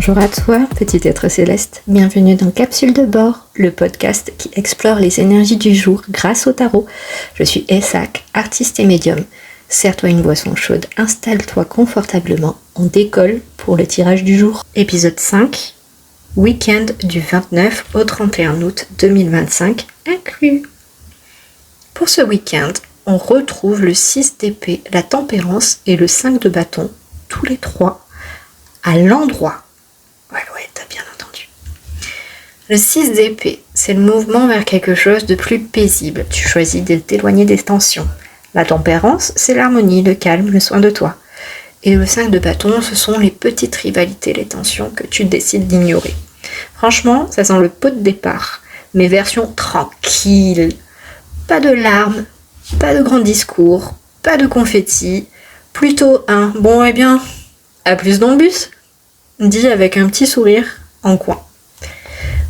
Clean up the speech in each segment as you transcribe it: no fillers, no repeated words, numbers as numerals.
Bonjour à toi, petit être céleste. Bienvenue dans Capsule de bord, le podcast qui explore les énergies du jour grâce au tarot. Je suis Essac, artiste et médium. Sers-toi une boisson chaude, installe-toi confortablement. On décolle pour le tirage du jour. Épisode 5, week-end du 29 au 31 août 2025 inclus. Pour ce week-end, on retrouve le 6 d'épée, la tempérance et le 5 de bâton, tous les trois, à l'endroit. Ouais, t'as bien entendu. Le 6 d'épée, c'est le mouvement vers quelque chose de plus paisible. Tu choisis de t'éloigner des tensions. La tempérance, c'est l'harmonie, le calme, le soin de toi. Et le 5 de bâton, ce sont les petites rivalités, les tensions que tu décides d'ignorer. Franchement, ça sent le pot de départ, mais version tranquille. Pas de larmes, pas de grands discours, pas de confettis. Plutôt un « bon, eh bien, à plus dans le bus », dit avec un petit sourire en coin.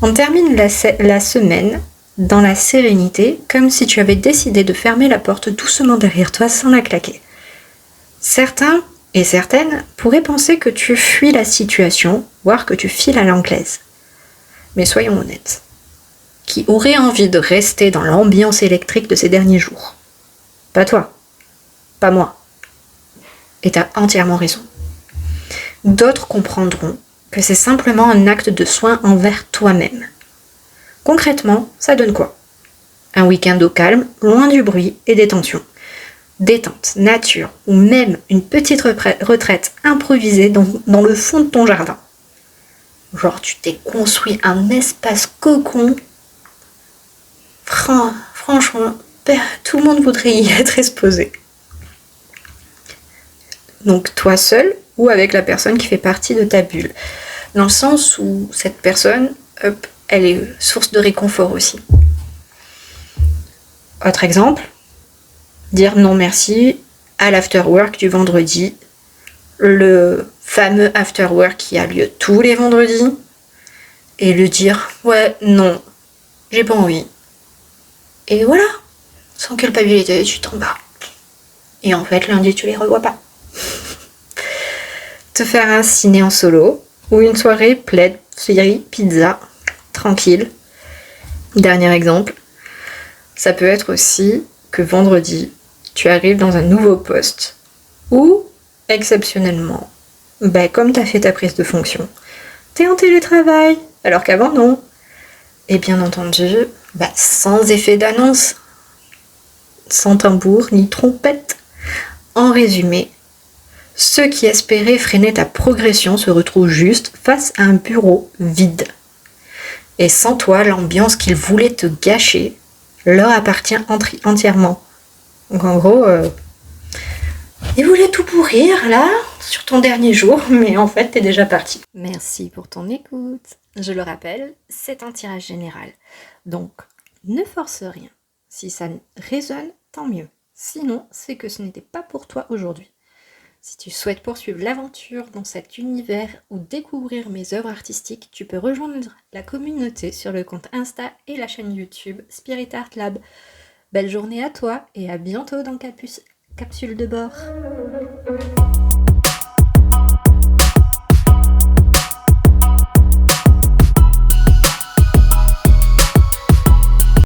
On termine la semaine dans la sérénité, comme si tu avais décidé de fermer la porte doucement derrière toi sans la claquer. Certains et certaines pourraient penser que tu fuis la situation, voire que tu files à l'anglaise. Mais soyons honnêtes. Qui aurait envie de rester dans l'ambiance électrique de ces derniers jours? Pas toi, pas moi. Et t'as entièrement raison. D'autres comprendront que c'est simplement un acte de soin envers toi-même. Concrètement, ça donne quoi? Un week-end au calme, loin du bruit et des tensions. Détente, nature ou même une petite retraite improvisée dans le fond de ton jardin. Genre tu t'es construit un espace cocon. Franchement, tout le monde voudrait y être exposé. Donc toi seul ou avec la personne qui fait partie de ta bulle. Dans le sens où cette personne, elle est source de réconfort aussi. Autre exemple, dire non merci à l'afterwork du vendredi, le fameux afterwork qui a lieu tous les vendredis, et lui dire ouais, non, j'ai pas envie. Et voilà, sans culpabilité, tu t'en vas. Et en fait, lundi, tu les revois pas. Te faire un ciné en solo, ou une soirée plaid, série, pizza, tranquille. Dernier exemple, ça peut être aussi que vendredi, tu arrives dans un nouveau poste, ou, exceptionnellement, comme tu as fait ta prise de fonction, t'es en télétravail, alors qu'avant non. Et bien entendu, sans effet d'annonce, sans tambour ni trompette. En résumé, ceux qui espéraient freiner ta progression se retrouvent juste face à un bureau vide. Et sans toi, l'ambiance qu'ils voulaient te gâcher leur appartient entièrement. Donc en gros, ils voulaient tout pourrir là, sur ton dernier jour, mais en fait, t'es déjà parti. Merci pour ton écoute. Je le rappelle, c'est un tirage général. Donc, ne force rien. Si ça résonne, tant mieux. Sinon, c'est que ce n'était pas pour toi aujourd'hui. Si tu souhaites poursuivre l'aventure dans cet univers ou découvrir mes œuvres artistiques, tu peux rejoindre la communauté sur le compte Insta et la chaîne YouTube Spirit Art Lab. Belle journée à toi et à bientôt dans Capsule de bord.